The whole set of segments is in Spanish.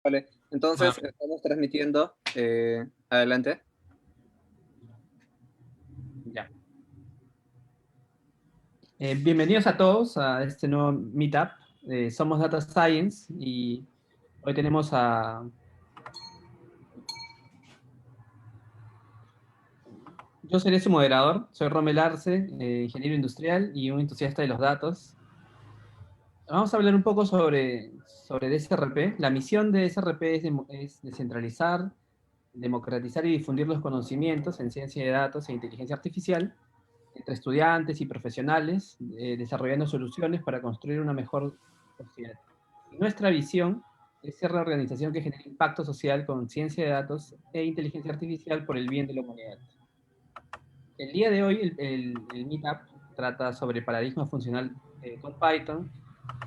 Vale, Ah, entonces estamos transmitiendo. Adelante. ya. Bienvenidos a todos a este nuevo Meetup. Somos Data Science y hoy tenemos a... Yo seré su moderador, soy Romel Arce, ingeniero industrial y un entusiasta de los datos. Vamos a hablar un poco sobre DSRP. La misión de DSRP es descentralizar, democratizar y difundir los conocimientos en ciencia de datos e inteligencia artificial entre estudiantes y profesionales, desarrollando soluciones para construir una mejor sociedad. Y nuestra visión es ser la organización que genere impacto social con ciencia de datos e inteligencia artificial por el bien de la humanidad. El día de hoy, el Meetup trata sobre paradigma funcional con Python.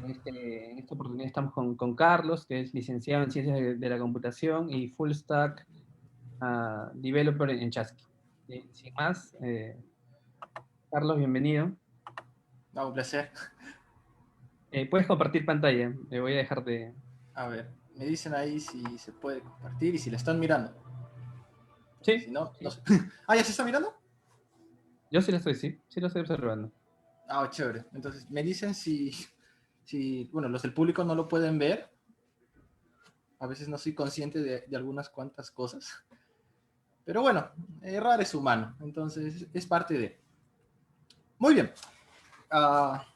En esta oportunidad estamos con Carlos, que es licenciado en Ciencias de la Computación y Full Stack Developer en Chasqui. Sin más, Carlos, bienvenido. No, un placer. Puedes compartir pantalla. Me voy a dejar de... A ver, me dicen ahí si se puede compartir y si la están mirando. Porque si Sí, no, no sí. sé. Ah, ¿ya se está mirando? Yo sí lo estoy, sí. Sí lo estoy observando. Ah, chévere. Entonces, me dicen bueno, los del público no lo pueden ver. A veces no soy consciente de algunas cuantas cosas. Pero bueno, errar es humano. Entonces, es parte de... Muy bien.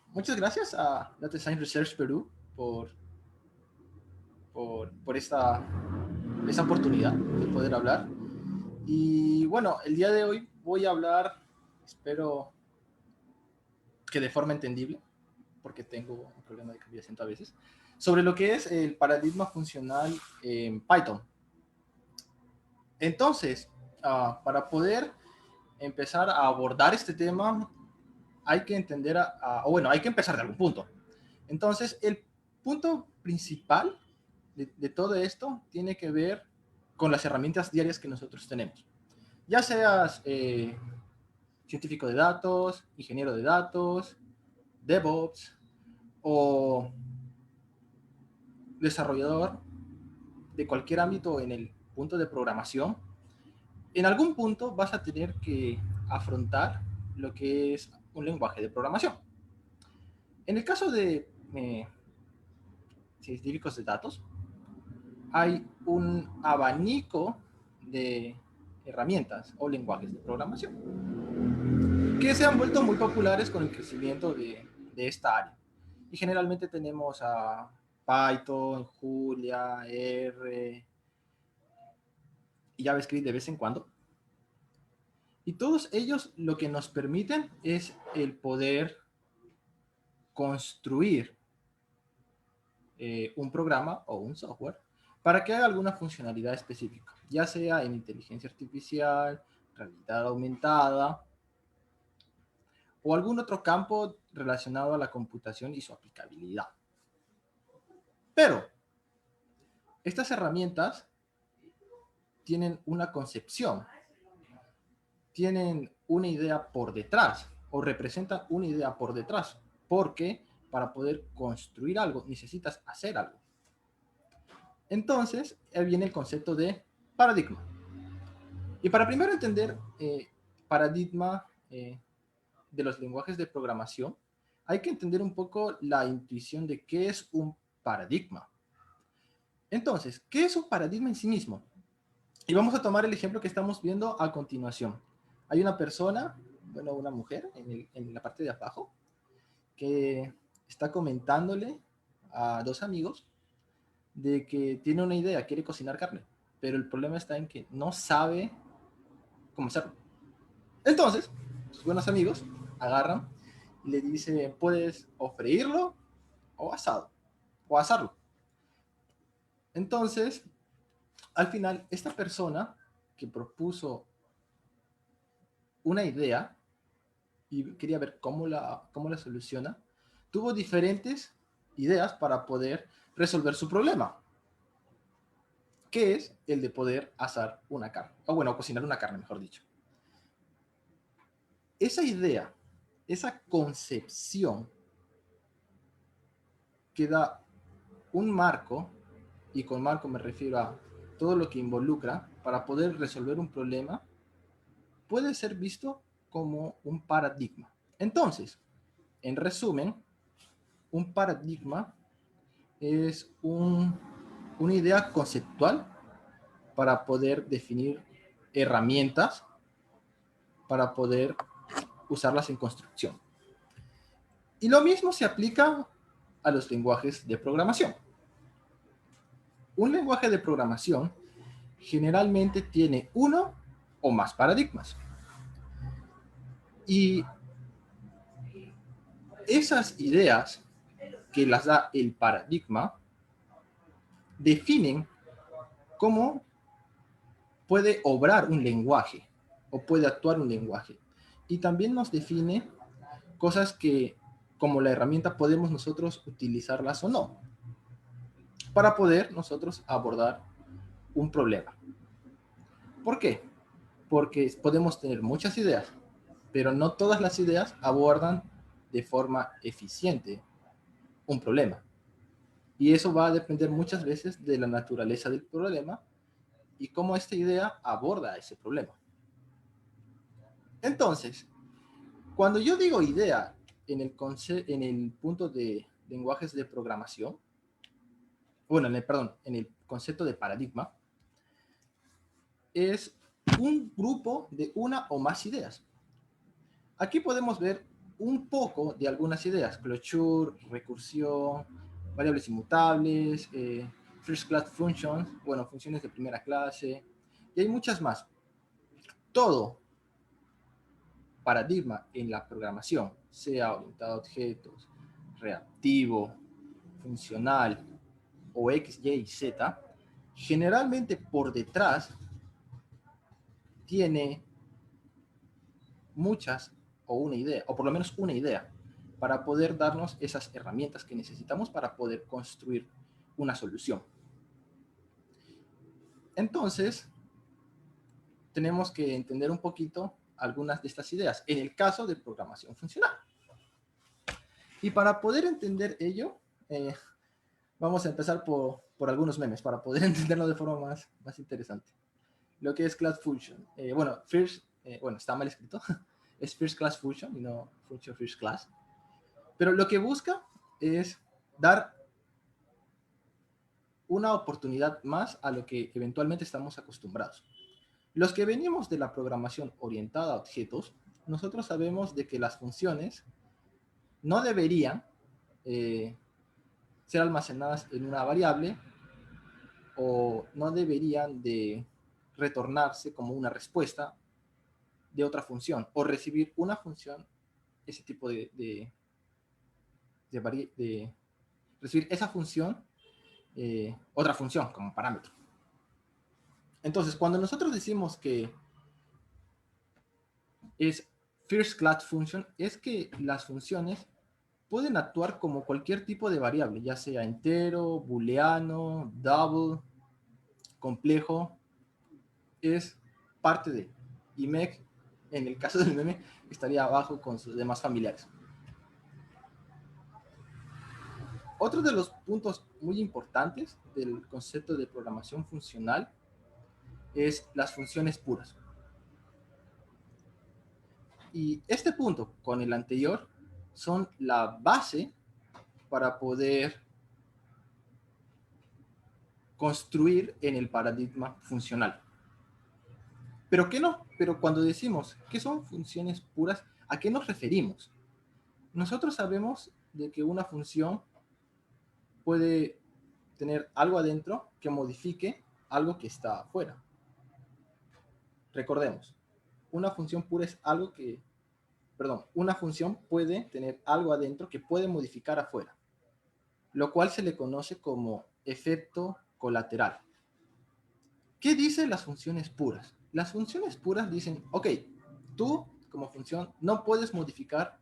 Muchas gracias a Data Science Research Perú por esta oportunidad de poder hablar. Y bueno, el día de hoy voy a hablar, espero que de forma entendible, porque tengo un problema de cambio de acento a veces, sobre lo que es el paradigma funcional en Python. Entonces, para poder empezar a abordar este tema, hay que entender, o bueno, hay que empezar de algún punto. Entonces, el punto principal de todo esto tiene que ver con las herramientas diarias que nosotros tenemos. Ya seas científico de datos, ingeniero de datos, DevOps o desarrollador de cualquier ámbito en el punto de programación, en algún punto vas a tener que afrontar lo que es un lenguaje de programación. En el caso de científicos de datos, hay un abanico de herramientas o lenguajes de programación que se han vuelto muy populares con el crecimiento de esta área. Y generalmente tenemos a Python, Julia, R y JavaScript de vez en cuando. Y todos ellos lo que nos permiten es el poder construir un programa o un software para que haga alguna funcionalidad específica, ya sea en inteligencia artificial, realidad aumentada o algún otro campo relacionado a la computación y su aplicabilidad. Pero estas herramientas tienen una concepción, tienen una idea por detrás o representan una idea por detrás, porque para poder construir algo necesitas hacer algo. Entonces, ahí viene el concepto de paradigma. Y para primero entender paradigma de los lenguajes de programación, hay que entender un poco la intuición de qué es un paradigma. Entonces, ¿qué es un paradigma en sí mismo? Y vamos a tomar el ejemplo que estamos viendo a continuación. Hay una persona, bueno, una mujer en la parte de abajo, que está comentándole a dos amigos de que tiene una idea, quiere cocinar carne, pero el problema está en que no sabe cómo hacerlo. Entonces, sus buenos amigos agarran y le dicen, puedes o freírlo o asado, o asarlo. Entonces, al final, esta persona que propuso una idea y quería ver cómo la soluciona, tuvo diferentes ideas para poder resolver su problema, que es el de poder asar una carne, o bueno, cocinar una carne, mejor dicho. Esa idea, esa concepción que da un marco y con marco me refiero a todo lo que involucra para poder resolver un problema, puede ser visto como un paradigma. Entonces, en resumen, un paradigma es una idea conceptual para poder definir herramientas para poder usarlas en construcción. Y lo mismo se aplica a los lenguajes de programación. Un lenguaje de programación generalmente tiene uno o más paradigmas. Y esas ideas que las da el paradigma definen cómo puede obrar un lenguaje o puede actuar un lenguaje. Y también nos define cosas que, como la herramienta, podemos nosotros utilizarlas o no, para poder nosotros abordar un problema. ¿Por qué? Porque podemos tener muchas ideas, pero no todas las ideas abordan de forma eficiente un problema. Y eso va a depender muchas veces de la naturaleza del problema y cómo esta idea aborda ese problema. Entonces, cuando yo digo idea en el punto de lenguajes de programación, bueno, en el concepto de paradigma, es un grupo de una o más ideas. Aquí podemos ver un poco de algunas ideas: closure, recursión, variables inmutables, first class functions, bueno, funciones de primera clase, y hay muchas más. Todo paradigma en la programación, sea orientado a objetos, reactivo, funcional o X, Y y Z, generalmente por detrás tiene muchas o una idea, o por lo menos una idea, para poder darnos esas herramientas que necesitamos para poder construir una solución. Entonces, tenemos que entender un poquito algunas de estas ideas, en el caso de programación funcional. Y para poder entender ello, vamos a empezar por algunos memes, para poder entenderlo de forma más interesante. Lo que es class function. Bueno, está mal escrito. Es first class function y no function first class. Pero lo que busca es dar una oportunidad más a lo que eventualmente estamos acostumbrados. Los que venimos de la programación orientada a objetos, nosotros sabemos de que las funciones no deberían ser almacenadas en una variable o no deberían de retornarse como una respuesta de otra función o recibir una función, ese tipo de recibir esa función, otra función como parámetro. Entonces, cuando nosotros decimos que es first class function, es que las funciones pueden actuar como cualquier tipo de variable, ya sea entero, booleano, double, complejo, es parte de. Y MEC, en el caso del meme, estaría abajo con sus demás familiares. Otro de los puntos muy importantes del concepto de programación funcional es las funciones puras. Y este punto con el anterior son la base para poder construir en el paradigma funcional. Pero ¿qué no? Pero cuando decimos que son funciones puras, ¿a qué nos referimos? Nosotros sabemos de que una función puede tener algo adentro que modifique algo que está afuera. Recordemos, una función pura es algo que, una función puede tener algo adentro que puede modificar afuera, lo cual se le conoce como efecto colateral. ¿Qué dicen las funciones puras? Las funciones puras dicen, ok, tú como función no puedes modificar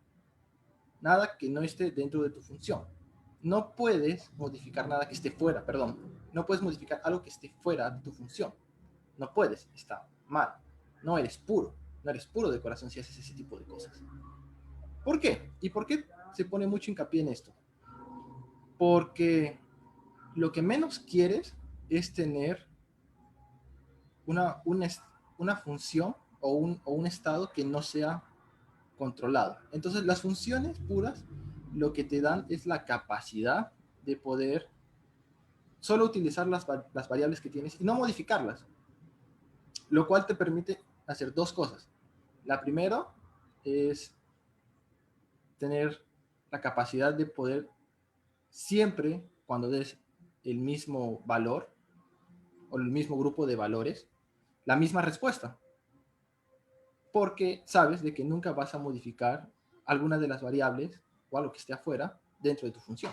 nada que no esté dentro de tu función. No puedes modificar nada que esté fuera, no puedes modificar algo que esté fuera de tu función. No puedes, está mal. No eres puro de corazón si haces ese tipo de cosas. ¿Por qué? ¿Y por qué se pone mucho hincapié en esto? Porque lo que menos quieres es tener una función o un estado que no sea controlado. Entonces, las funciones puras lo que te dan es la capacidad de poder solo utilizar las variables que tienes y no modificarlas, lo cual te permite hacer dos cosas. La primera es tener la capacidad de poder siempre, cuando des el mismo valor o el mismo grupo de valores, la misma respuesta, porque sabes de que nunca vas a modificar alguna de las variables o algo que esté afuera dentro de tu función.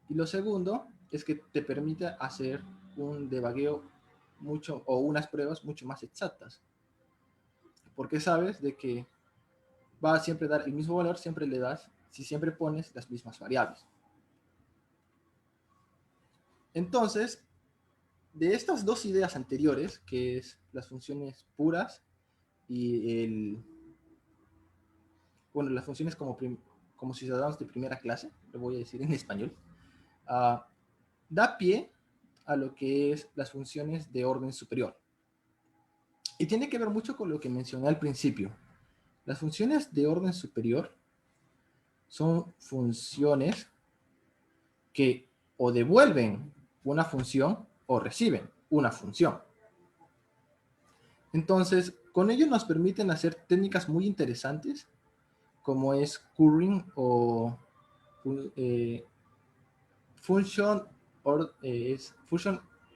Y lo segundo es que te permite hacer un debugueo mucho, o unas pruebas mucho más exactas, porque sabes de que va a siempre dar el mismo valor, siempre le das, si siempre pones las mismas variables. Entonces, de estas dos ideas anteriores, que es las funciones puras y las funciones como ciudadanos de primera clase, lo voy a decir en español, da pie a lo que es las funciones de orden superior. Y tiene que ver mucho con lo que mencioné al principio. Las funciones de orden superior son funciones que o devuelven una función o reciben una función. Entonces, con ello nos permiten hacer técnicas muy interesantes, como es currying o function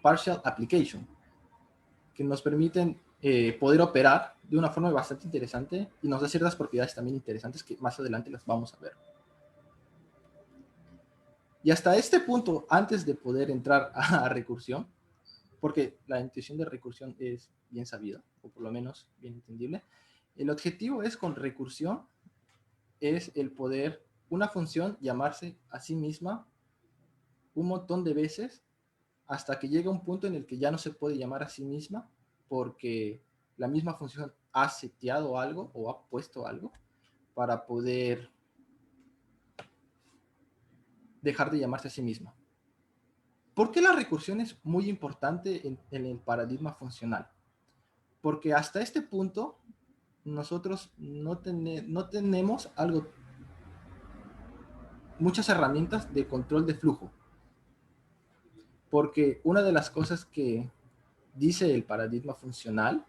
partial application, que nos permiten poder operar de una forma bastante interesante y nos da ciertas propiedades también interesantes que más adelante las vamos a ver. Y hasta este punto, antes de poder entrar a recursión, porque la intuición de recursión es bien sabida, o por lo menos bien entendible, el objetivo es con recursión, es el poder una función llamarse a sí misma un montón de veces hasta que llega un punto en el que ya no se puede llamar a sí misma porque la misma función ha seteado algo o ha puesto algo para poder dejar de llamarse a sí misma. ¿Por qué la recursión es muy importante en el paradigma funcional? Porque hasta este punto nosotros no tenemos muchas herramientas de control de flujo. Porque una de las cosas que dice el paradigma funcional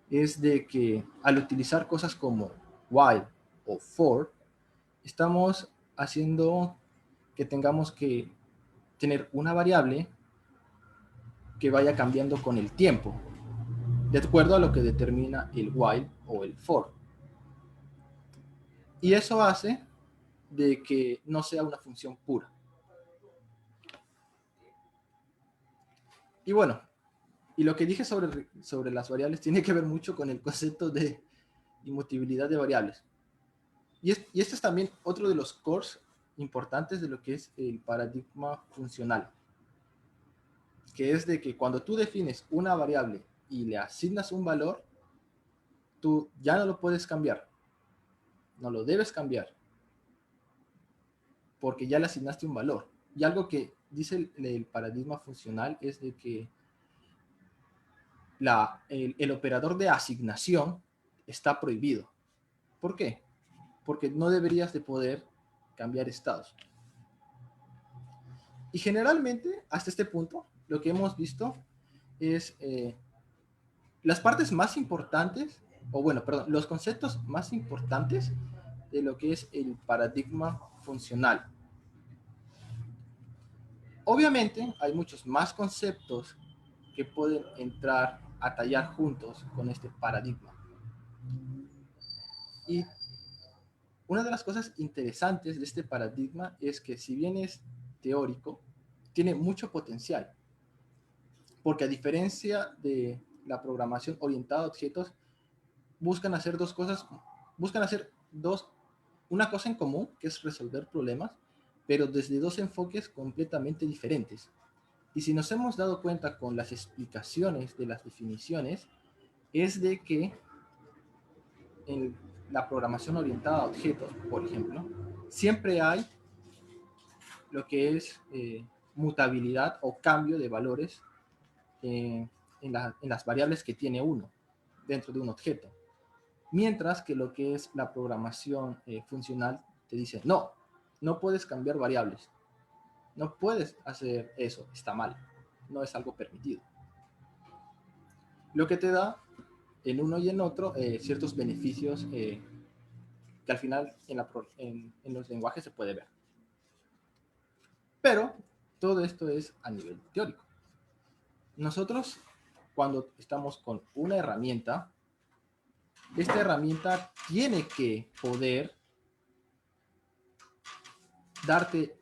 es de que al utilizar cosas como while o for, estamos haciendo que tengamos que tener una variable que vaya cambiando con el tiempo, de acuerdo a lo que determina el while o el for. Y eso hace de que no sea una función pura. Y bueno, y lo que dije sobre las variables tiene que ver mucho con el concepto de inmutabilidad de variables. Y este es también otro de los cores importantes de lo que es el paradigma funcional, que es de que cuando tú defines una variable y le asignas un valor, tú ya no lo puedes cambiar, no lo debes cambiar, porque ya le asignaste un valor. Y algo que dice el paradigma funcional es de que el operador de asignación está prohibido. ¿Por qué? Porque no deberías de poder cambiar estados. Y generalmente, hasta este punto, lo que hemos visto es las partes más importantes, o bueno, perdón, los conceptos más importantes de lo que es el paradigma funcional. Obviamente, hay muchos más conceptos que pueden entrar a tallar juntos con este paradigma. Y una de las cosas interesantes de este paradigma es que si bien es teórico, tiene mucho potencial. Porque a diferencia de la programación orientada a objetos, buscan hacer dos cosas, una cosa en común, que es resolver problemas, pero desde dos enfoques completamente diferentes. Y si nos hemos dado cuenta con las explicaciones de las definiciones, es de que en la programación orientada a objetos, por ejemplo, siempre hay lo que es mutabilidad o cambio de valores en las variables que tiene uno dentro de un objeto. Mientras que lo que es la programación funcional te dice, no, no puedes cambiar variables, no puedes hacer eso, está mal, no es algo permitido. Lo que te da en uno y en otro ciertos beneficios que al final en los lenguajes se puede ver. Pero todo esto es a nivel teórico. Nosotros, cuando estamos con una herramienta, esta herramienta tiene que poder darte,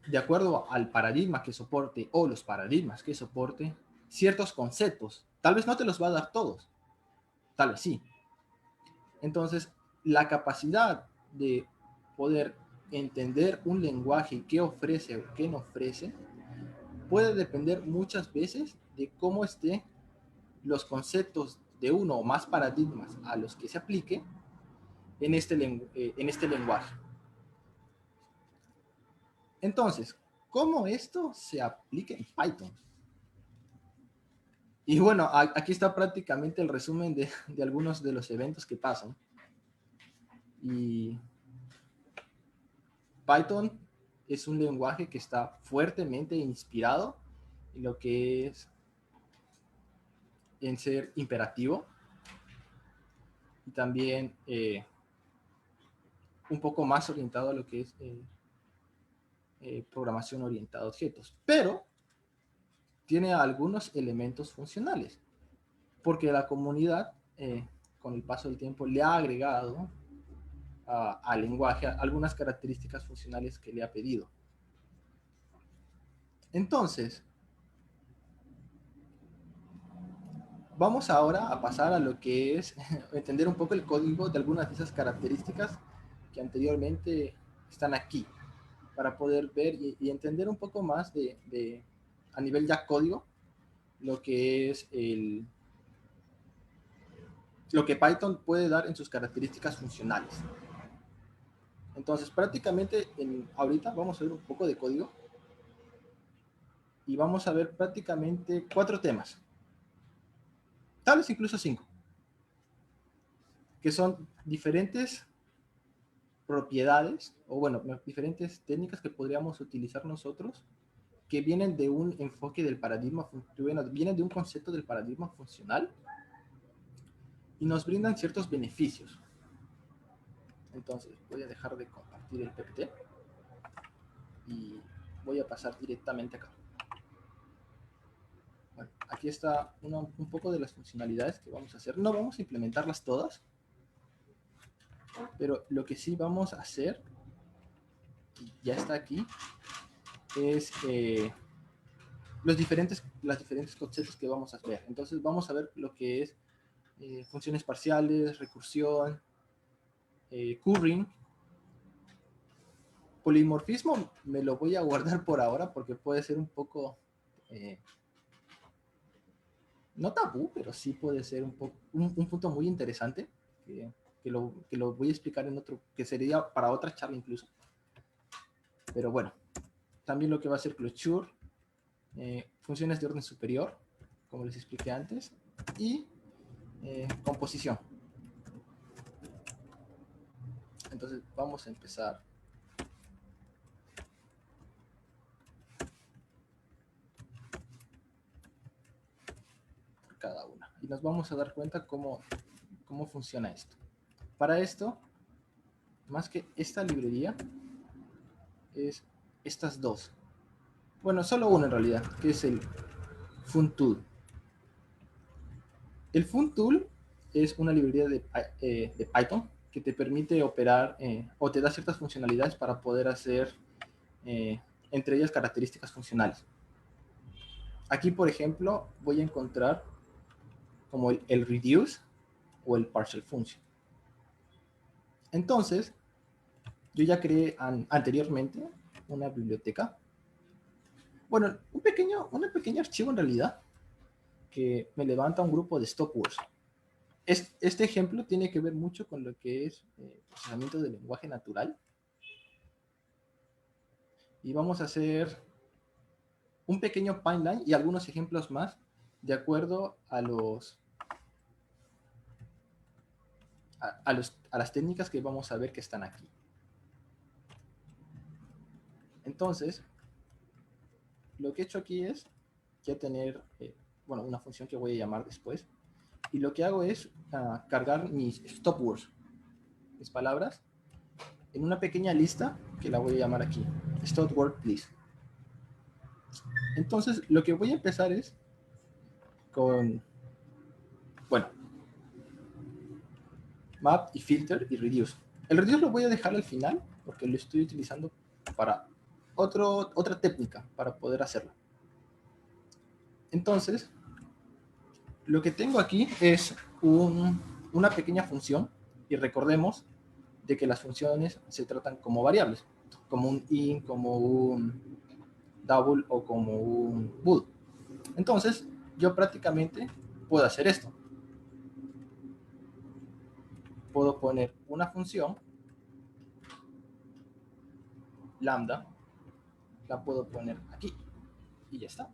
de acuerdo al paradigma que soporte o los paradigmas que soporte, ciertos conceptos. Tal vez no te los va a dar todos, tal vez sí. Entonces, la capacidad de poder entender un lenguaje que ofrece o que no ofrece puede depender muchas veces de cómo esté los conceptos de uno o más paradigmas a los que se aplique en este lenguaje. Entonces, ¿cómo esto se aplica en Python? Y bueno, aquí está prácticamente el resumen de algunos de los eventos que pasan. Y Python es un lenguaje que está fuertemente inspirado en lo que es en ser imperativo y también un poco más orientado a lo que es programación orientada a objetos, pero tiene algunos elementos funcionales, porque la comunidad con el paso del tiempo le ha agregado al lenguaje algunas características funcionales que le ha pedido. Entonces, vamos ahora a pasar a lo que es entender un poco el código de algunas de esas características que anteriormente están aquí, para poder ver y entender un poco más a nivel ya código, lo que es lo que Python puede dar en sus características funcionales. Entonces, prácticamente ahorita vamos a ver un poco de código y vamos a ver prácticamente 4 temas, tal vez incluso 5, que son diferentes propiedades o bueno, diferentes técnicas que podríamos utilizar nosotros que vienen de un enfoque del paradigma, vienen de un concepto del paradigma funcional y nos brindan ciertos beneficios. Entonces voy a dejar de compartir el PPT y voy a pasar directamente acá. Bueno, aquí está un poco de las funcionalidades que vamos a hacer. No vamos a implementarlas todas, pero lo que sí vamos a hacer, ya está aquí, es los diferentes conceptos que vamos a ver. Entonces vamos a ver lo que es funciones parciales, recursión, currying. Polimorfismo me lo voy a guardar por ahora porque puede ser un poco no tabú, pero sí puede ser un punto muy interesante que lo voy a explicar en otro, que sería para otra charla incluso. Pero bueno, también lo que va a ser closure, funciones de orden superior, como les expliqué antes, y composición. Entonces vamos a empezar. Por cada una. Y nos vamos a dar cuenta cómo funciona esto. Para esto, más que esta librería, es estas dos. Bueno, solo uno en realidad, que es el FunTool. El FunTool es una librería de Python que te permite operar o te da ciertas funcionalidades para poder hacer entre ellas características funcionales. Aquí, por ejemplo, voy a encontrar como el reduce o el partial function. Entonces, yo ya creé anteriormente una biblioteca. Bueno, un pequeño archivo en realidad que me levanta un grupo de stopwords. Este ejemplo tiene que ver mucho con lo que es procesamiento de lenguaje natural. Y vamos a hacer un pequeño pipeline y algunos ejemplos más de acuerdo a las técnicas que vamos a ver que están aquí. Entonces, lo que he hecho aquí es ya tener, bueno, una función que voy a llamar después. Y lo que hago es cargar mis stop words, mis palabras, en una pequeña lista que la voy a llamar aquí. Stop word, please. Entonces, lo que voy a empezar es con, bueno, map y filter y reduce. El reduce lo voy a dejar al final porque lo estoy utilizando para otra técnica para poder hacerlo. Entonces, lo que tengo aquí es una pequeña función y recordemos de que las funciones se tratan como variables, como un int, como un double o como un bool. Entonces, yo prácticamente puedo hacer esto. Puedo poner una función lambda, la puedo poner aquí y ya está.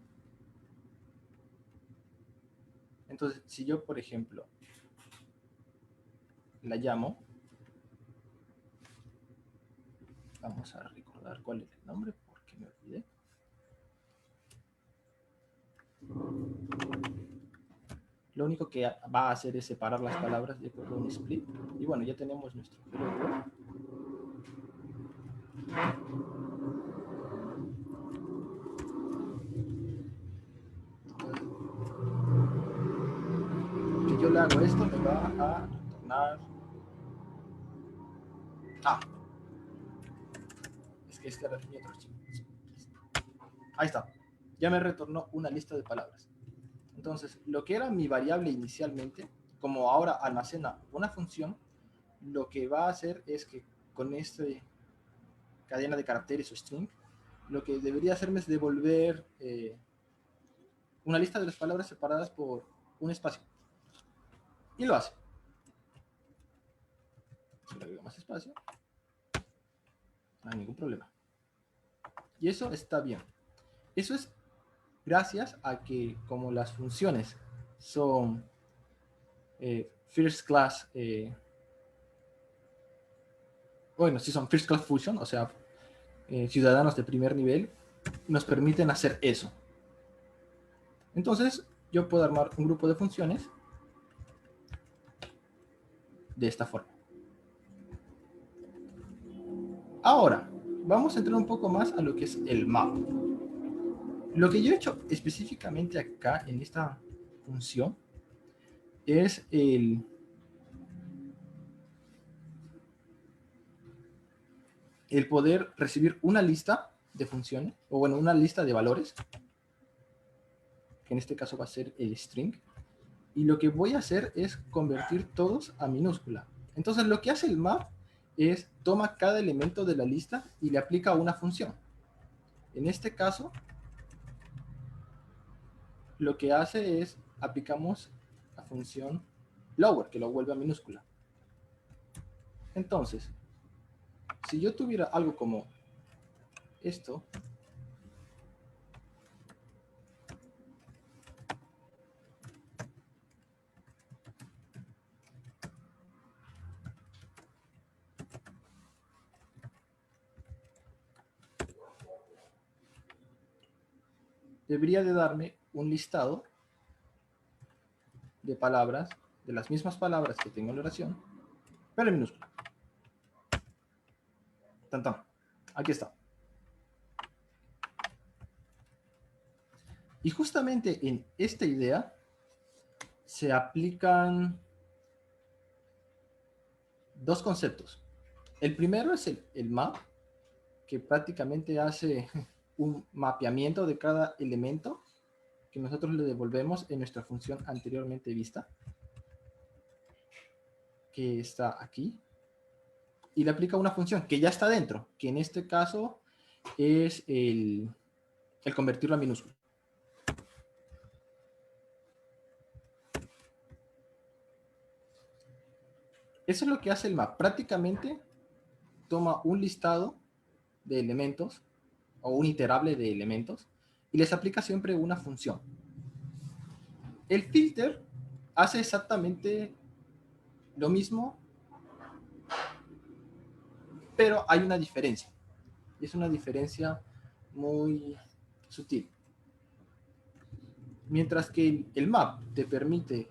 Entonces, si yo, por ejemplo, la llamo, vamos a recordar cuál es el nombre porque me olvidé. Lo único que va a hacer es separar las palabras de acuerdo a un split. Y bueno, ya tenemos nuestro hello world. Si yo le hago esto, me va a retornar. Es que este era mi otro archivo. Ahí está. Ya me retornó una lista de palabras. Entonces, lo que era mi variable inicialmente, como ahora almacena una función, lo que va a hacer es que con esta cadena de caracteres o string, lo que debería hacerme es devolver una lista de las palabras separadas por un espacio. Y lo hace. Si le agrego más espacio, no hay ningún problema. Y eso está bien. Eso es gracias a que como las funciones son first class, bueno, si son first class function, o sea, ciudadanos de primer nivel, nos permiten hacer eso. Entonces, yo puedo armar un grupo de funciones de esta forma. Ahora, vamos a entrar un poco más a lo que es el map. Lo que yo he hecho específicamente acá en esta función es el poder recibir una lista de funciones, o bueno, una lista de valores, que en este caso va a ser el string, y lo que voy a hacer es convertir todos a minúscula. Entonces lo que hace el map es toma cada elemento de la lista y le aplica una función. En este caso, lo que hace es aplicamos la función lower, que lo vuelve a minúscula. Entonces, si yo tuviera algo como esto, debería de darme un listado de palabras, de las mismas palabras que tengo en la oración, pero en minúscula. Tan, tan. Aquí está. Y justamente en esta idea se aplican dos conceptos. El primero es el map, que prácticamente hace un mapeamiento de cada elemento que nosotros le devolvemos en nuestra función anteriormente vista, que está aquí, y le aplica una función que ya está dentro, que en este caso es el convertirlo a minúscula. Eso es lo que hace el map. Prácticamente toma un listado de elementos o un iterable de elementos y les aplica siempre una función. El filter hace exactamente lo mismo, pero hay una diferencia. Y es una diferencia muy sutil. Mientras que el map te permite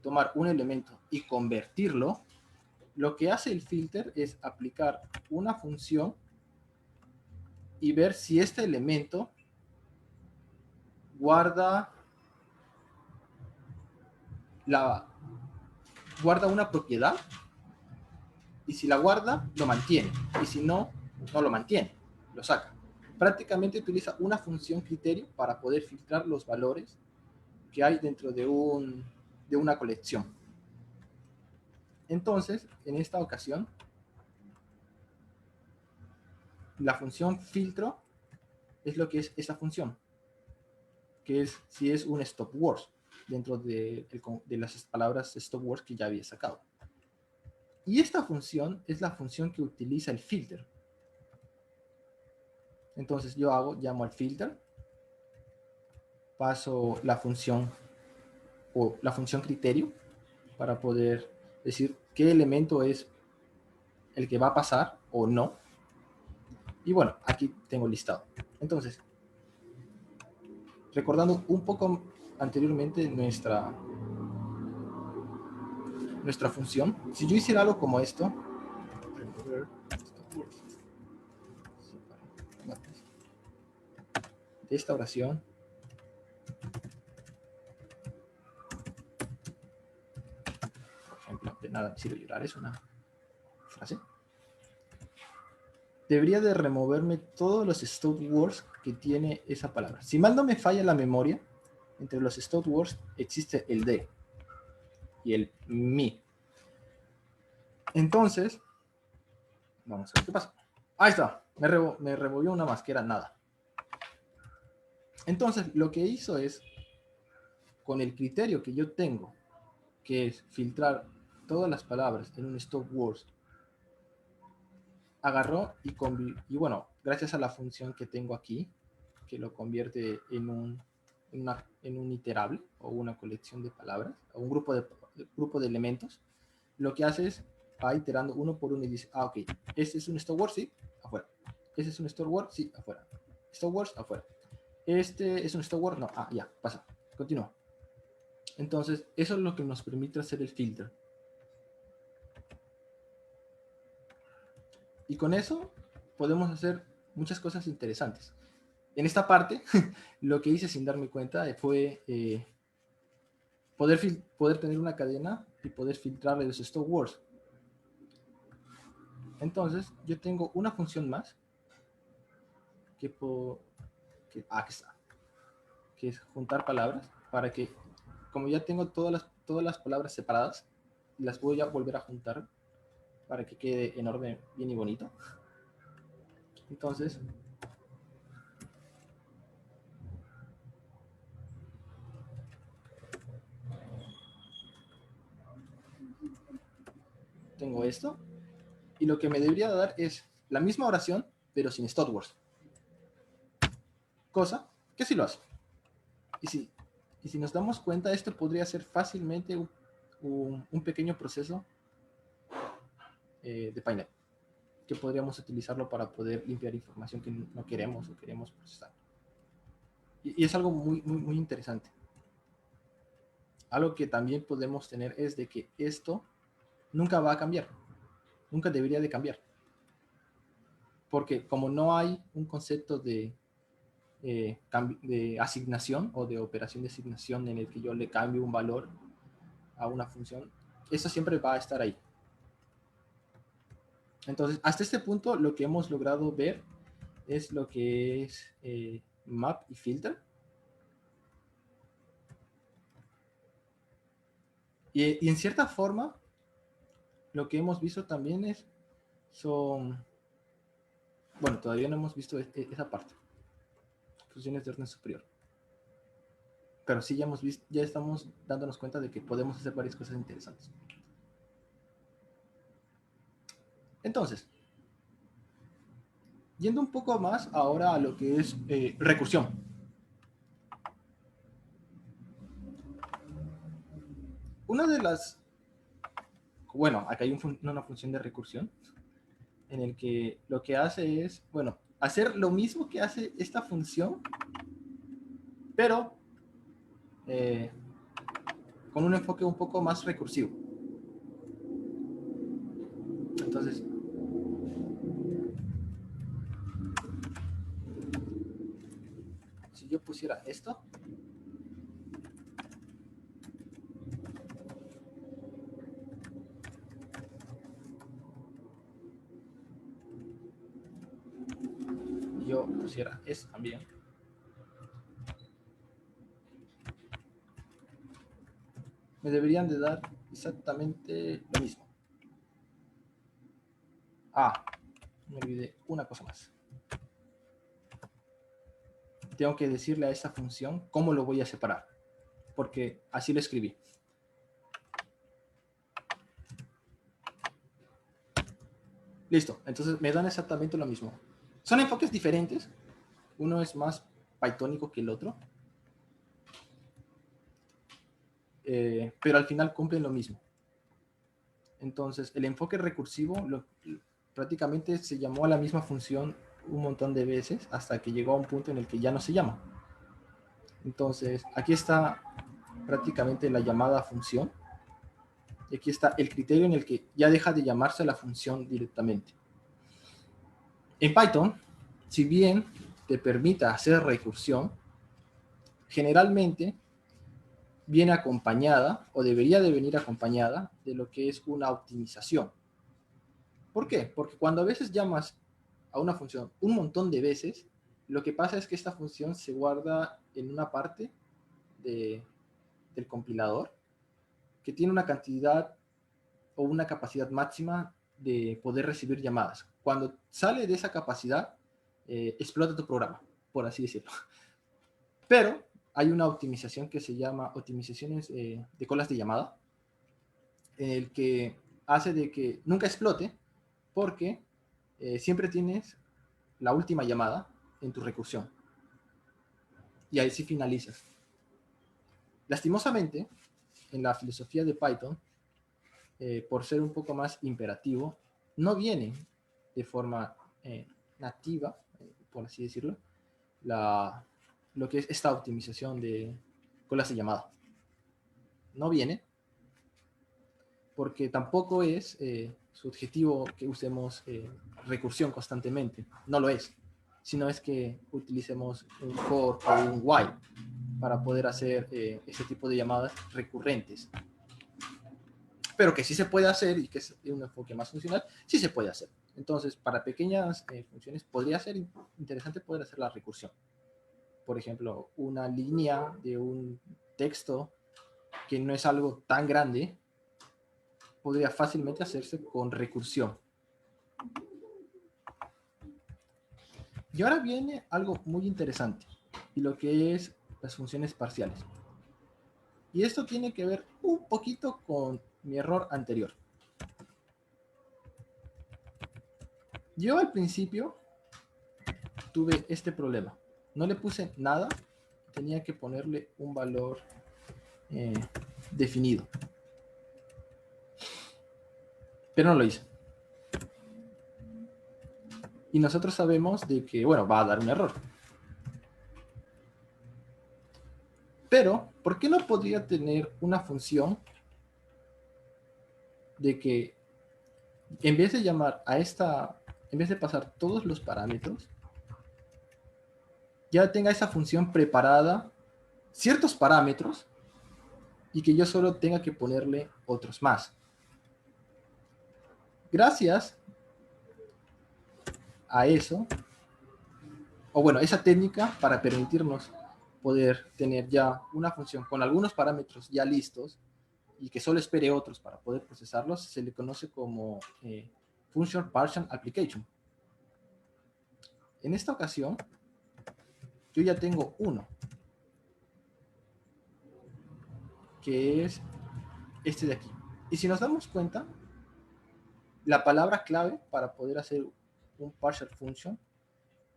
tomar un elemento y convertirlo, lo que hace el filter es aplicar una función y ver si este elemento guarda una propiedad, y si la guarda, lo mantiene, y si no, no lo mantiene, lo saca. Prácticamente utiliza una función criterio para poder filtrar los valores que hay dentro de una colección. Entonces, en esta ocasión, la función filtro es lo que es esa función, que es si es un stop words dentro de las palabras stop words que ya había sacado. Y esta función es la función que utiliza el filter. Entonces yo llamo al filter, paso la función o la función criterio para poder decir qué elemento es el que va a pasar o no. Y bueno, aquí tengo listado. Entonces, recordando un poco anteriormente nuestra función, si yo hiciera algo como esto, de esta oración, por ejemplo, de nada me sirve llorar, es una frase, debería de removerme todos los stop words que tiene esa palabra. Si mal no me falla la memoria, entre los stop words existe el de y el mi. Entonces, vamos a ver qué pasa. Ahí está, me revolvió una más que era nada. Entonces, lo que hizo es, con el criterio que yo tengo, que es filtrar todas las palabras en un stop words, agarró y bueno, gracias a la función que tengo aquí, que lo convierte en un iterable o una colección de palabras o un grupo de elementos, lo que hace es va iterando uno por uno y dice, ok, este es un stop word, sí, afuera. Este es un stop word, sí, afuera. Stop words, afuera. Este es un stop word, no, ya, pasa, continúa. Entonces, eso es lo que nos permite hacer el filter. Y con eso podemos hacer muchas cosas interesantes. En esta parte, lo que hice sin darme cuenta fue poder tener una cadena y poder filtrar los stop words. Entonces, yo tengo una función más que aquí está, que es juntar palabras para que, como ya tengo todas las palabras separadas, las voy a volver a juntar para que quede en orden bien y bonito. Entonces, tengo esto, y lo que me debería dar es la misma oración, pero sin stop words. Cosa que sí lo hace. Y si nos damos cuenta, esto podría ser fácilmente un pequeño proceso de Painet, que podríamos utilizarlo para poder limpiar información que no queremos o queremos procesar. Y es algo muy, muy, muy interesante. Algo que también podemos tener es de que esto nunca va a cambiar. Nunca debería de cambiar. Porque como no hay un concepto de asignación o de operación de asignación en el que yo le cambio un valor a una función, eso siempre va a estar ahí. Entonces, hasta este punto, lo que hemos logrado ver es lo que es map y filter. Y en cierta forma, lo que hemos visto también bueno, todavía no hemos visto esa parte, funciones de orden superior. Pero sí ya estamos dándonos cuenta de que podemos hacer varias cosas interesantes. Entonces, yendo un poco más ahora a lo que es recursión. una de las... Bueno, acá hay una función de recursión en el que lo que hace es, bueno, hacer lo mismo que hace esta función, pero con un enfoque un poco más recursivo. Entonces, si yo pusiera esto, y yo pusiera esto también, me deberían de dar exactamente lo mismo. Ah, me olvidé una cosa más. Tengo que decirle a esta función cómo lo voy a separar, porque así lo escribí. Listo, entonces me dan exactamente lo mismo. Son enfoques diferentes. Uno es más pythónico que el otro. Pero al final cumplen lo mismo. Entonces, el enfoque recursivo prácticamente se llamó a la misma función un montón de veces hasta que llegó a un punto en el que ya no se llama. Entonces, aquí está prácticamente la llamada función. Y aquí está el criterio en el que ya deja de llamarse la función directamente. En Python, si bien te permita hacer recursión, generalmente viene acompañada, o debería de venir acompañada, de lo que es una optimización. ¿Por qué? Porque cuando a veces llamas a una función un montón de veces, lo que pasa es que esta función se guarda en una parte del compilador que tiene una cantidad o una capacidad máxima de poder recibir llamadas. Cuando sale de esa capacidad, explota tu programa, por así decirlo. Pero hay una optimización que se llama optimizaciones de colas de llamada, en el que hace de que nunca explote, porque siempre tienes la última llamada en tu recursión. Y ahí sí finalizas. Lastimosamente, en la filosofía de Python, por ser un poco más imperativo, no viene de forma nativa, por así decirlo, lo que es esta optimización de colas de llamada. No viene, porque tampoco es su objetivo que usemos recursión constantemente. No lo es, sino es que utilicemos un for o un while para poder hacer ese tipo de llamadas recurrentes. Pero que sí se puede hacer y que es un enfoque más funcional, sí se puede hacer. Entonces, para pequeñas funciones podría ser interesante poder hacer la recursión. Por ejemplo, una línea de un texto que no es algo tan grande, podría fácilmente hacerse con recursión. Y ahora viene algo muy interesante, y lo que es las funciones parciales. Y esto tiene que ver un poquito con mi error anterior. Yo al principio tuve este problema. No le puse nada, tenía que ponerle un valor definido. Pero no lo hice. Y nosotros sabemos de que, bueno, va a dar un error. Pero, ¿por qué no podría tener una función de que en vez de llamar a esta, en vez de pasar todos los parámetros, ya tenga esa función preparada, ciertos parámetros, y que yo solo tenga que ponerle otros más? Gracias a eso, o bueno, esa técnica para permitirnos poder tener ya una función con algunos parámetros ya listos y que solo espere otros para poder procesarlos, se le conoce como Function Partial Application. En esta ocasión, yo ya tengo uno, que es este de aquí. Y si nos damos cuenta, la palabra clave para poder hacer un partial function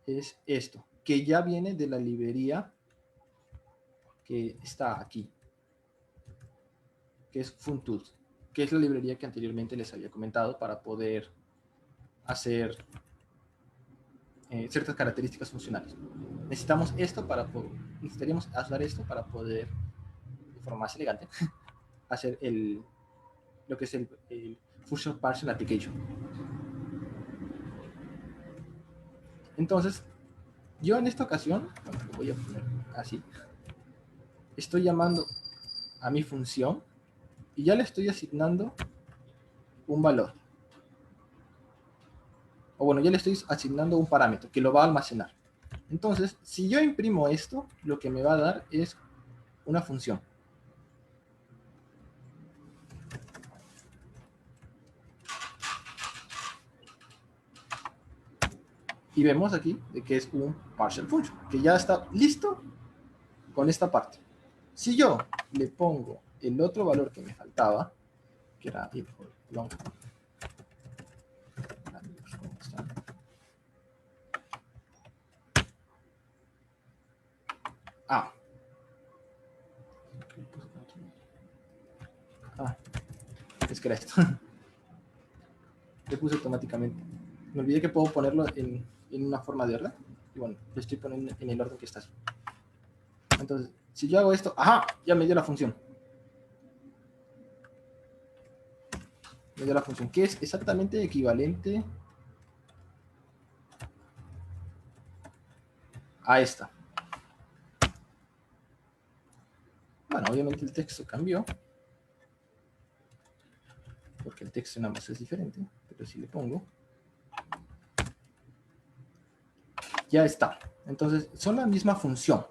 es esto, que ya viene de la librería que está aquí. que es FunTools, que es la librería que anteriormente les había comentado para poder hacer ciertas características funcionales. Necesitaríamos usar esto para poder, de forma más elegante, hacer lo que es el Function Parsing Application. Entonces, yo en esta ocasión, bueno, lo voy a poner así, estoy llamando a mi función y ya le estoy asignando un valor. O bueno, ya le estoy asignando un parámetro que lo va a almacenar. Entonces, si yo imprimo esto, lo que me va a dar es una función. Y vemos aquí de que es un partial function, que ya está listo con esta parte. Si yo le pongo el otro valor que me faltaba, que era long, es que era esto. Le puse automáticamente. Me olvidé que puedo ponerlo en una forma de orden. Y bueno, lo estoy poniendo en el orden que está así. Entonces, si yo hago esto, ¡ajá! Ya me dio la función. Me dio la función, que es exactamente equivalente a esta. Bueno, obviamente el texto cambió, porque el texto en ambos es diferente, pero si le pongo, ya está. Entonces, son la misma función.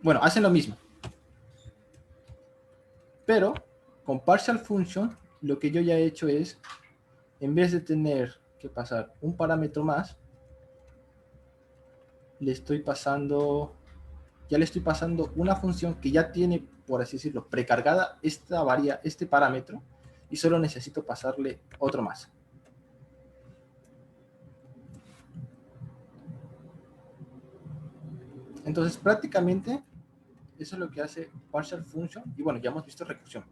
Bueno, hacen lo mismo. Pero, con partial function, lo que yo ya he hecho es, en vez de tener que pasar un parámetro más, ya le estoy pasando una función que ya tiene, por así decirlo, precargada este parámetro, y solo necesito pasarle otro más. Entonces, prácticamente, eso es lo que hace partial function, y bueno, ya hemos visto recursión.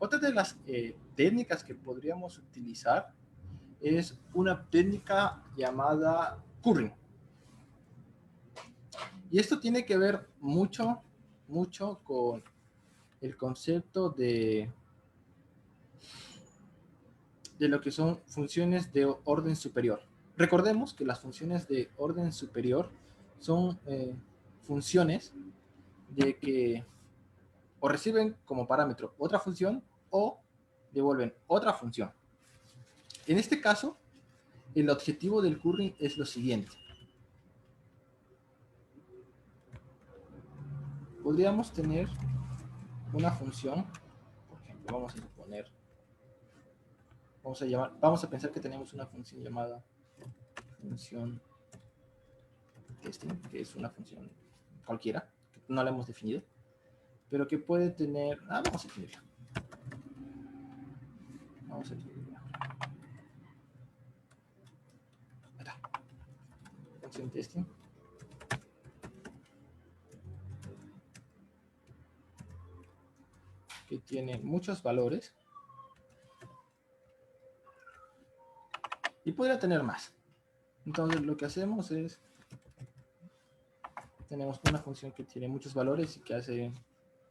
Otra de las técnicas que podríamos utilizar es una técnica llamada currying. Y esto tiene que ver mucho con el concepto de lo que son funciones de orden superior. Recordemos que las funciones de orden superior son funciones de que o reciben como parámetro otra función o devuelven otra función. En este caso, el objetivo del currying es lo siguiente. Podríamos tener una función, por ejemplo, vamos a pensar que tenemos una función llamada función testing, que es una función cualquiera, que no la hemos definido, pero que puede tener, vamos a definirla. Función testing. Que tiene muchos valores y podría tener más. Entonces lo que hacemos es, tenemos una función que tiene muchos valores y que hace,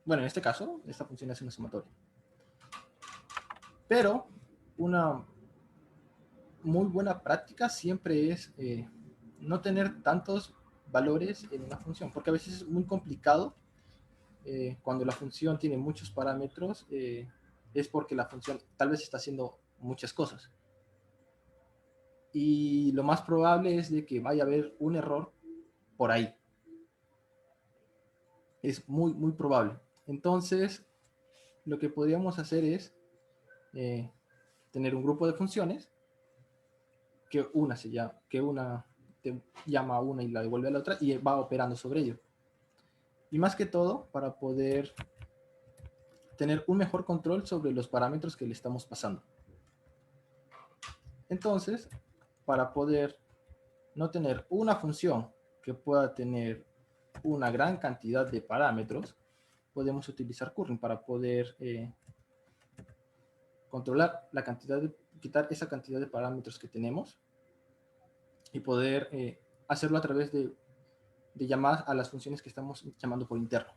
bueno, en este caso, esta función hace una sumatoria. Pero una muy buena práctica siempre es no tener tantos valores en una función, porque a veces es muy complicado cuando la función tiene muchos parámetros, es porque la función tal vez está haciendo muchas cosas. Y lo más probable es de que vaya a haber un error por ahí. Es muy probable. Entonces, lo que podríamos hacer es tener un grupo de funciones que una te llama a una y la devuelve a la otra y va operando sobre ello. Y más que todo, para poder tener un mejor control sobre los parámetros que le estamos pasando. Entonces, para poder no tener una función que pueda tener una gran cantidad de parámetros, podemos utilizar curring para poder controlar la cantidad quitar esa cantidad de parámetros que tenemos y poder hacerlo a través de llamadas a las funciones que estamos llamando por interno.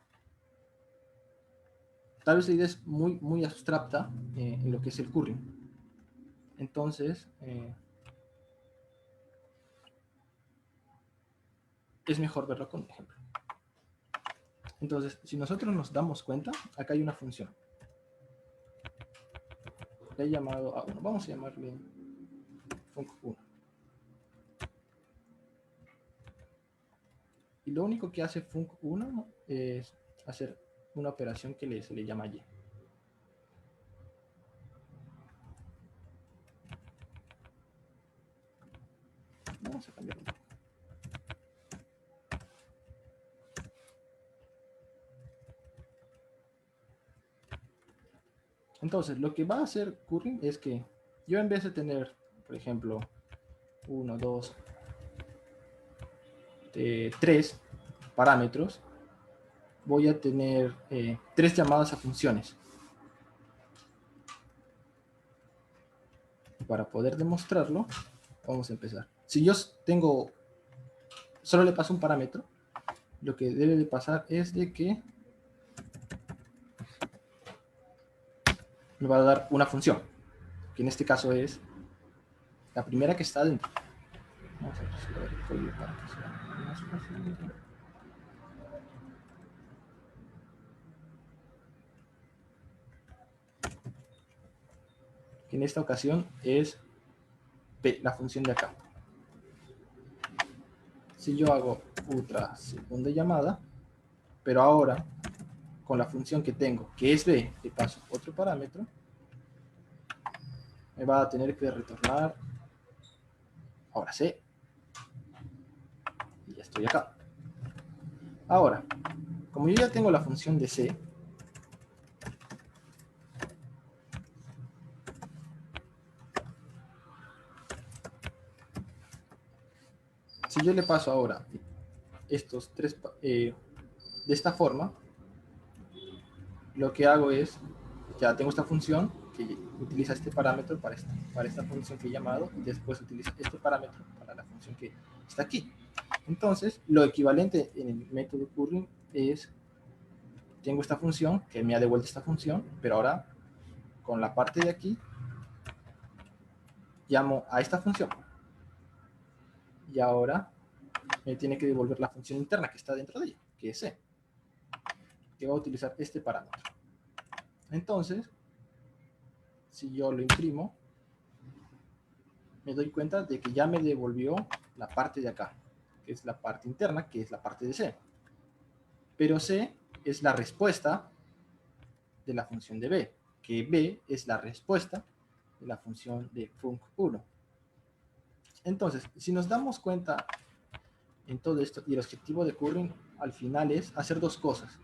Tal vez la idea es muy abstracta en lo que es el curring. Entonces, es mejor verlo con un ejemplo. Entonces, si nosotros nos damos cuenta, acá hay una función. Le he llamado a 1. Vamos a llamarle func1. Y lo único que hace func1 es hacer una operación que se le llama y. Vamos a cambiarlo. Entonces, lo que va a hacer curring es que yo, en vez de tener, por ejemplo, 1, 2, 3 parámetros, voy a tener 3 llamadas a funciones. Y para poder demostrarlo, vamos a empezar. Si yo solo le paso un parámetro, lo que debe de pasar es de que me va a dar una función, que en este caso es la primera que está dentro. Vamos a ver el código para que sea más fácil. Que en esta ocasión es P, la función de acá. Si yo hago otra segunda llamada, pero ahora con la función que tengo, que es B, le paso otro parámetro, me va a tener que retornar ahora C. Y ya estoy acá. Ahora, como yo ya tengo la función de C, si yo le paso ahora estos 3 de esta forma, lo que hago es, ya tengo esta función que utiliza este parámetro para esta función que he llamado, y después utiliza este parámetro para la función que está aquí. Entonces, lo equivalente en el método curring es, tengo esta función que me ha devuelto esta función, pero ahora con la parte de aquí llamo a esta función. Y ahora me tiene que devolver la función interna que está dentro de ella, que es C, que va a utilizar este parámetro. Entonces, si yo lo imprimo, me doy cuenta de que ya me devolvió la parte de acá, que es la parte interna, que es la parte de C. Pero C es la respuesta de la función de B, que B es la respuesta de la función de func1. Entonces, si nos damos cuenta en todo esto, y el objetivo de curring al final es hacer 2 cosas.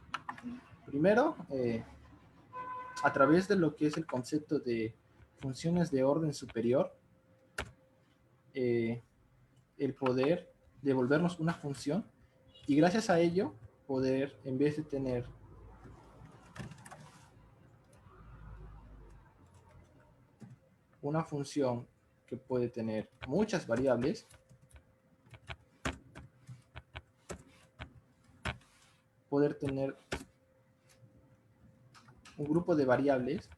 Primero, a través de lo que es el concepto de funciones de orden superior, el poder devolvernos una función, y gracias a ello poder, en vez de tener una función que puede tener muchas variables, poder tener un grupo de variables,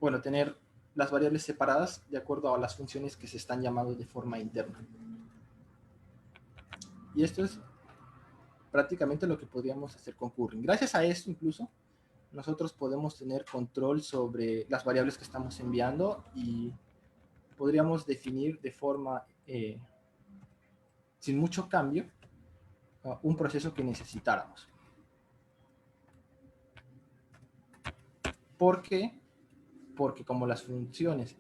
bueno, tener las variables separadas de acuerdo a las funciones que se están llamando de forma interna. Y esto es prácticamente lo que podríamos hacer con curring. Gracias a esto, incluso, nosotros podemos tener control sobre las variables que estamos enviando y podríamos definir de forma, sin mucho cambio, un proceso que necesitáramos. ¿Por qué? Porque como las funciones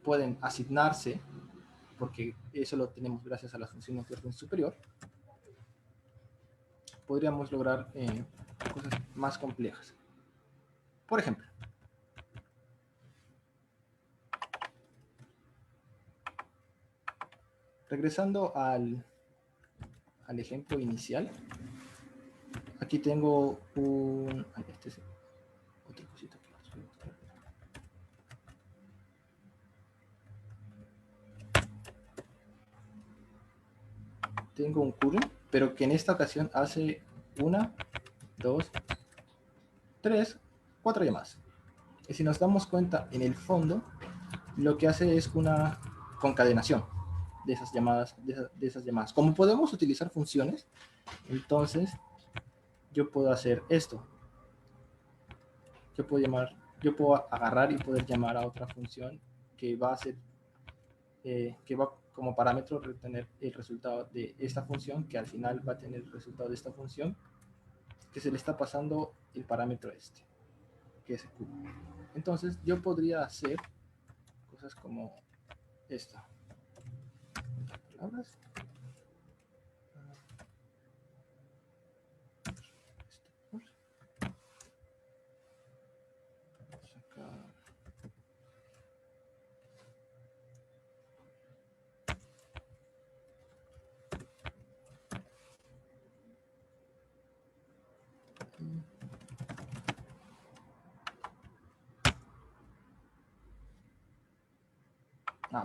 pueden asignarse, porque eso lo tenemos gracias a las funciones de orden superior, podríamos lograr cosas más complejas. Por ejemplo, regresando al ejemplo inicial, aquí tengo un... Ay, este es otra cosita que les voy a mostrar. Tengo un current, pero que en esta ocasión hace 1, 2, 3, 4 llamadas. Y si nos damos cuenta, en el fondo, lo que hace es una concadenación de esas llamadas, de esas llamadas. Como podemos utilizar funciones, entonces yo puedo hacer esto. Yo puedo agarrar y poder llamar a otra función que va a ser, que va como parámetro retener el resultado de esta función, que al final va a tener el resultado de esta función, que se le está pasando el parámetro este, que es Q. Entonces yo podría hacer cosas como esta. Palabras. Sacar.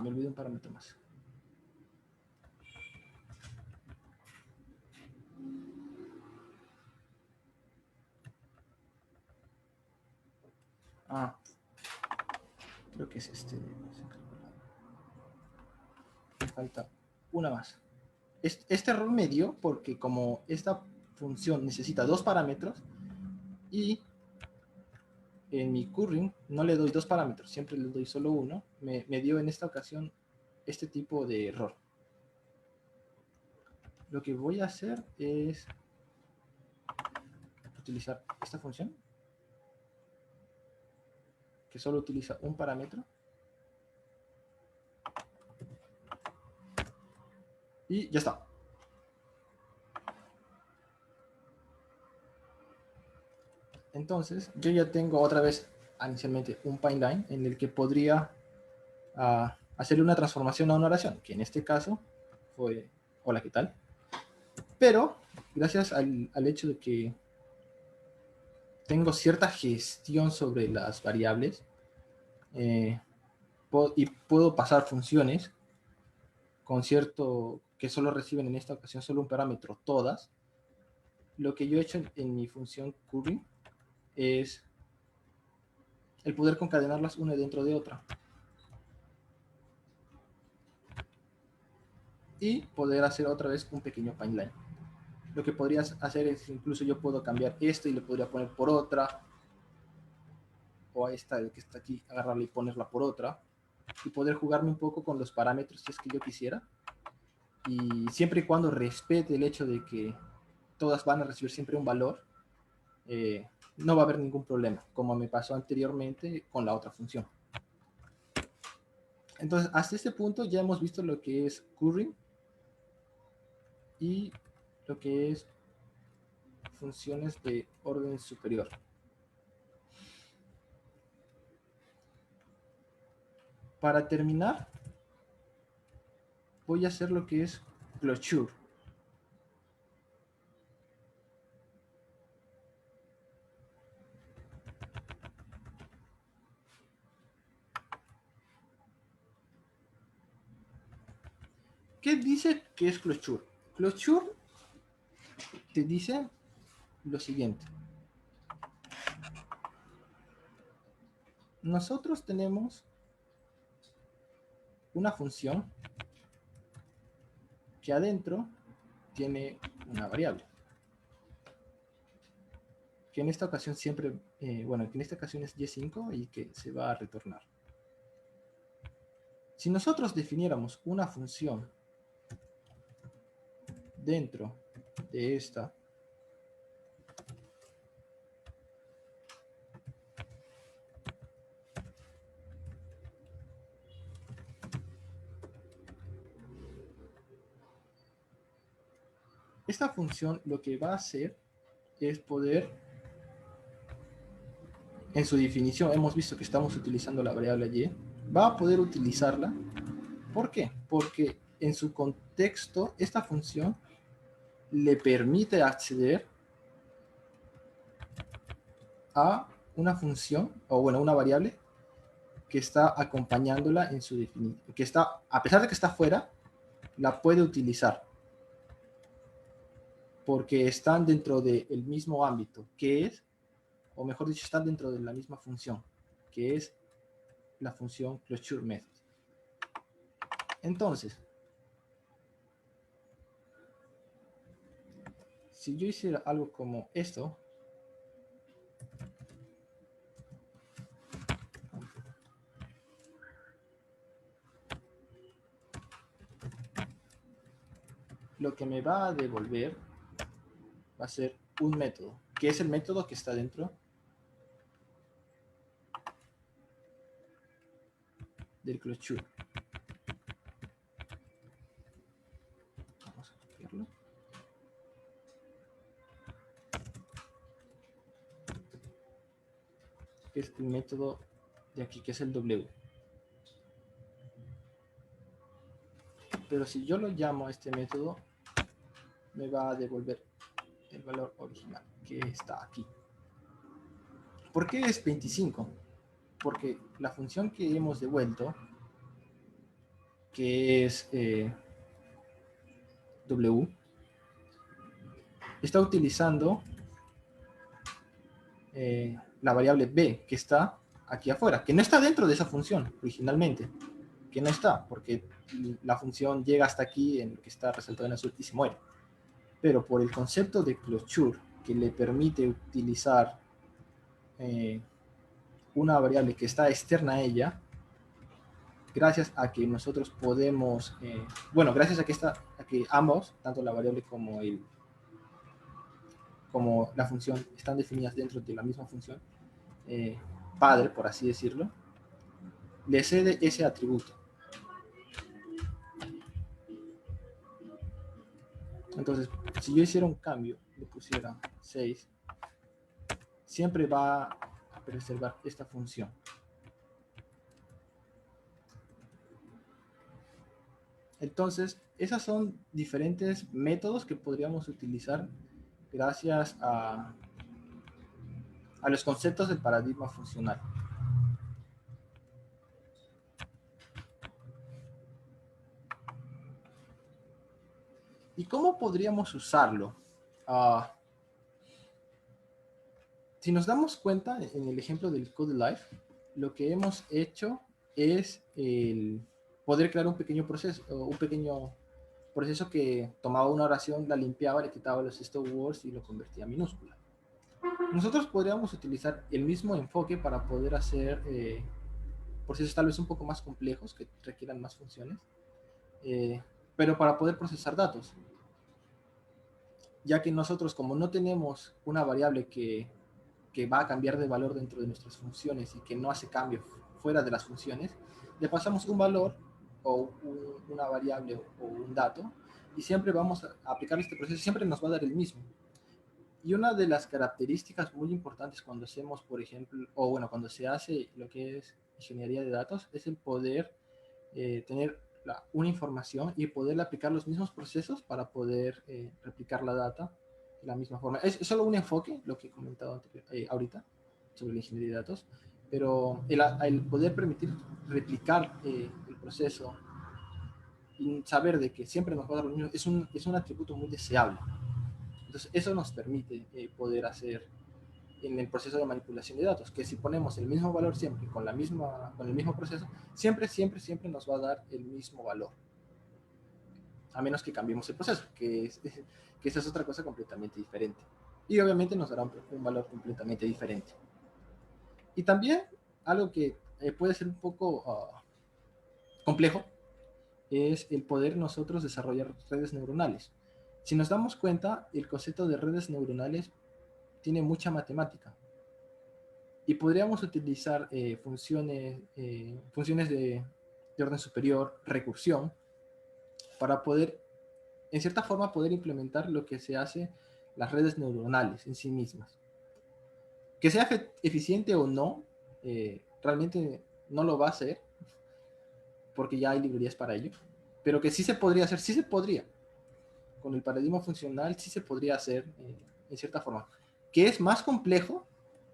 Me olvidé un parámetro más. Creo que es este. Me falta una más. Este error me dio porque como esta función necesita 2 parámetros y en mi curring no le doy 2 parámetros, siempre le doy solo uno, me dio en esta ocasión este tipo de error. Lo que voy a hacer es utilizar esta función que solo utiliza un parámetro y ya está. Entonces yo ya tengo otra vez inicialmente un pipeline en el que podría hacerle una transformación a una oración, que en este caso fue hola, ¿qué tal? Pero gracias al hecho de que tengo cierta gestión sobre las variables y puedo pasar funciones con cierto que solo reciben en esta ocasión solo un parámetro todas, lo que yo he hecho en mi función curry es el poder concadenarlas una dentro de otra y poder hacer otra vez un pequeño pipeline. Lo que podrías hacer es incluso yo puedo cambiar esto y le podría poner por otra, o a esta que está aquí, agarrarla y ponerla por otra, y poder jugarme un poco con los parámetros si es que yo quisiera, y siempre y cuando respete el hecho de que todas van a recibir siempre un valor, no va a haber ningún problema, como me pasó anteriormente con la otra función. Entonces, hasta este punto ya hemos visto lo que es currying y lo que es funciones de orden superior. Para terminar, voy a hacer lo que es closure. ¿Qué dice que es closure? Closure te dice lo siguiente. Nosotros tenemos una función que adentro tiene una variable. Que en esta ocasión siempre, que en esta ocasión es y5 y que se va a retornar. Si nosotros definiéramos una función dentro de esta, esta función lo que va a hacer es poder en su definición hemos visto que estamos utilizando la variable y, va a poder utilizarla. ¿Por qué? Porque en su contexto esta función le permite acceder a una función, o bueno, una variable que está acompañándola en su definición, que está, a pesar de que está fuera, la puede utilizar, porque están dentro del mismo ámbito, que es, o mejor dicho, están dentro de la misma función, que es la función closure method. Entonces, si yo hiciera algo como esto, lo que me va a devolver va a ser un método, que es el método que está dentro del closure. Vamos a copiarlo. Que es el método de aquí, que es el W. Pero si yo lo llamo a este método, me va a devolver el valor original, que está aquí. ¿Por qué es 25? Porque la función que hemos devuelto, que es W, está utilizando la variable B, que está aquí afuera, que no está dentro de esa función originalmente, que no está, porque la función llega hasta aquí en lo que está resaltado en azul y se muere. Pero por el concepto de closure, que le permite utilizar una variable que está externa a ella, gracias a que nosotros podemos, bueno, gracias a que ambos, tanto la variable como la función, están definidas dentro de la misma función padre, por así decirlo, le cede ese atributo. Entonces, si yo hiciera un cambio, le pusiera 6, siempre va a preservar esta función. Entonces, esos son diferentes métodos que podríamos utilizar gracias a los conceptos del paradigma funcional. ¿Y cómo podríamos usarlo? Si nos damos cuenta, en el ejemplo del CodeLife, lo que hemos hecho es el poder crear un pequeño proceso que tomaba una oración, la limpiaba, le quitaba los stop words y lo convertía a minúscula. Nosotros podríamos utilizar el mismo enfoque para poder hacer procesos tal vez un poco más complejos, que requieran más funciones, pero para poder procesar datos. Ya que nosotros, como no tenemos una variable que va a cambiar de valor dentro de nuestras funciones y que no hace cambio fuera de las funciones, le pasamos un valor o una variable o un dato y siempre vamos a aplicar este proceso, siempre nos va a dar el mismo. Y una de las características muy importantes cuando hacemos, por ejemplo, o bueno, cuando se hace lo que es ingeniería de datos, es el poder tener una información y poder aplicar los mismos procesos para poder replicar la data de la misma forma. Es solo un enfoque, lo que he comentado ahorita sobre la ingeniería de datos, pero el poder permitir replicar el proceso y saber de que siempre nos va a dar lo mismo es un atributo muy deseable. Entonces, eso nos permite poder hacer en el proceso de manipulación de datos, que si ponemos el mismo valor siempre con el mismo proceso, siempre nos va a dar el mismo valor, a menos que cambiemos el proceso, que esa es otra cosa completamente diferente. Y obviamente nos dará un valor completamente diferente. Y también algo que puede ser un poco complejo es el poder nosotros desarrollar redes neuronales. Si nos damos cuenta, el concepto de redes neuronales tiene mucha matemática. Y podríamos utilizar funciones de orden superior, recursión, para poder, en cierta forma, poder implementar lo que se hace las redes neuronales en sí mismas. Que sea eficiente o no, realmente no lo va a hacer, porque ya hay librerías para ello, pero que sí se podría hacer, sí se podría. Con el paradigma funcional sí se podría hacer en cierta forma. Que es más complejo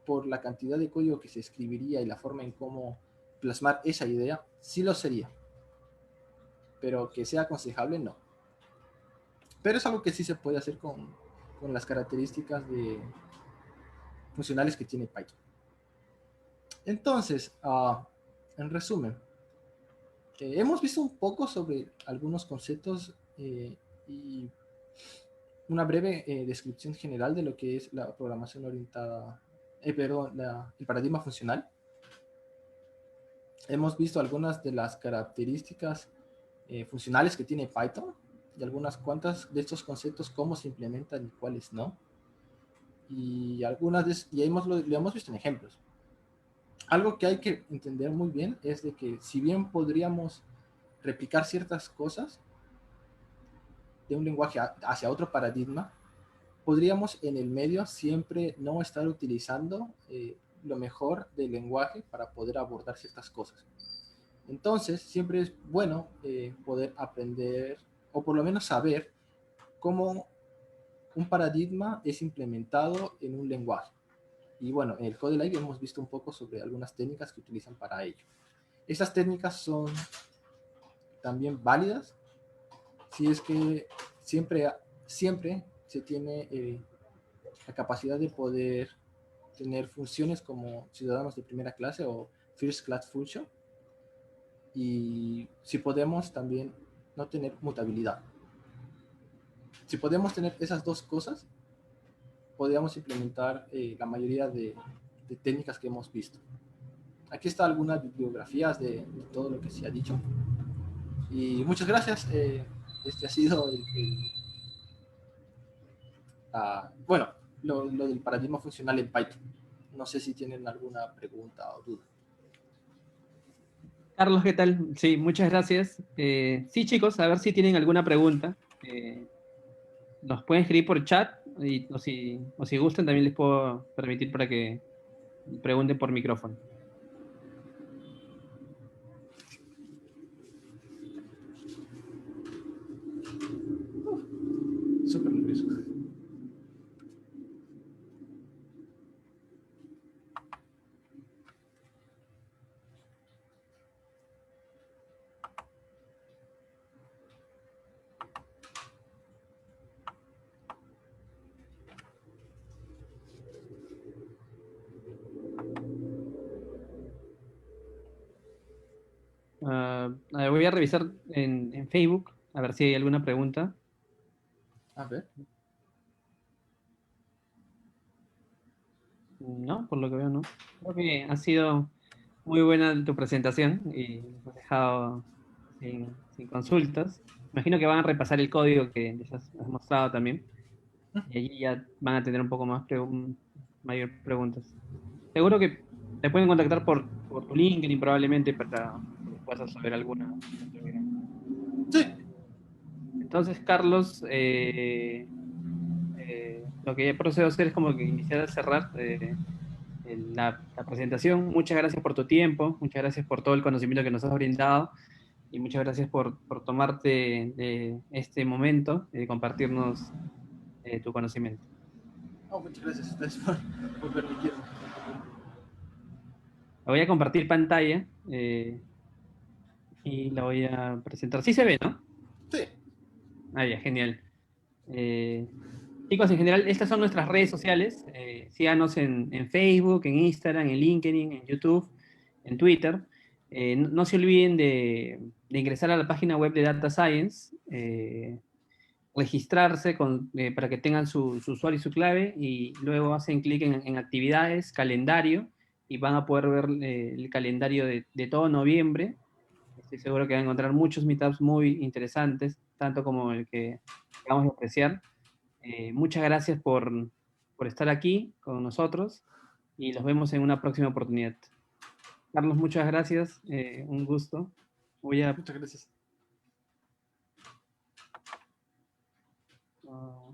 por la cantidad de código que se escribiría y la forma en cómo plasmar esa idea, sí lo sería. Pero que sea aconsejable, no. Pero es algo que sí se puede hacer con las características funcionales que tiene Python. Entonces, en resumen, hemos visto un poco sobre algunos conceptos y una breve descripción general de lo que es la programación orientada, perdón, el paradigma funcional. Hemos visto algunas de las características funcionales que tiene Python y algunas cuantas de estos conceptos, cómo se implementan y cuáles no. Y algunas lo hemos visto en ejemplos. Algo que hay que entender muy bien es de que si bien podríamos replicar ciertas cosas de un lenguaje hacia otro paradigma, podríamos en el medio siempre no estar utilizando lo mejor del lenguaje para poder abordar ciertas cosas. Entonces, siempre es bueno poder aprender o por lo menos saber cómo un paradigma es implementado en un lenguaje. Y bueno, en el Code Live hemos visto un poco sobre algunas técnicas que utilizan para ello. Estas técnicas son también válidas si es que siempre se tiene la capacidad de poder tener funciones como ciudadanos de primera clase o first class function, y si podemos también no tener mutabilidad. Si podemos tener esas dos cosas, podríamos implementar la mayoría de técnicas que hemos visto. Aquí está algunas bibliografías de todo lo que se ha dicho. Y muchas gracias. Este ha sido bueno, lo del paradigma funcional en Python. No sé si tienen alguna pregunta o duda. Carlos, ¿qué tal? Sí, muchas gracias. Sí, chicos, a ver si tienen alguna pregunta. Nos pueden escribir por chat o si gustan también les puedo permitir para que pregunten por micrófono. Súper nervioso. A ver, voy a revisar en Facebook a ver si hay alguna pregunta. A ver. No, por lo que veo, no. Creo que ha sido muy buena tu presentación y nos has dejado sin consultas. Imagino que van a repasar el código que les has mostrado también. Y allí ya van a tener un poco más mayor preguntas. Seguro que te pueden contactar por tu LinkedIn probablemente para que puedas saber alguna. Sí. Entonces, Carlos, lo que procedo a hacer es como que iniciar a cerrar la presentación. Muchas gracias por tu tiempo, muchas gracias por todo el conocimiento que nos has brindado y muchas gracias por tomarte este momento de compartirnos tu conocimiento. Oh, muchas gracias a ustedes por permitirme. Voy a compartir pantalla y la voy a presentar. Sí se ve, ¿no? Sí. Ah, ya, genial. Eh, Chicos, en general, estas son nuestras redes sociales. Síganos en Facebook, en Instagram, en LinkedIn, en YouTube, en Twitter. No se olviden de ingresar a la página web de Data Science, registrarse para que tengan su usuario y su clave y luego hacen clic en actividades, calendario y van a poder ver el calendario de todo noviembre. Estoy seguro que van a encontrar muchos meetups muy interesantes, tanto como el que vamos a apreciar. Muchas gracias por estar aquí con nosotros y los vemos en una próxima oportunidad. Carlos, muchas gracias. Un gusto. Voy a... Muchas gracias. ah,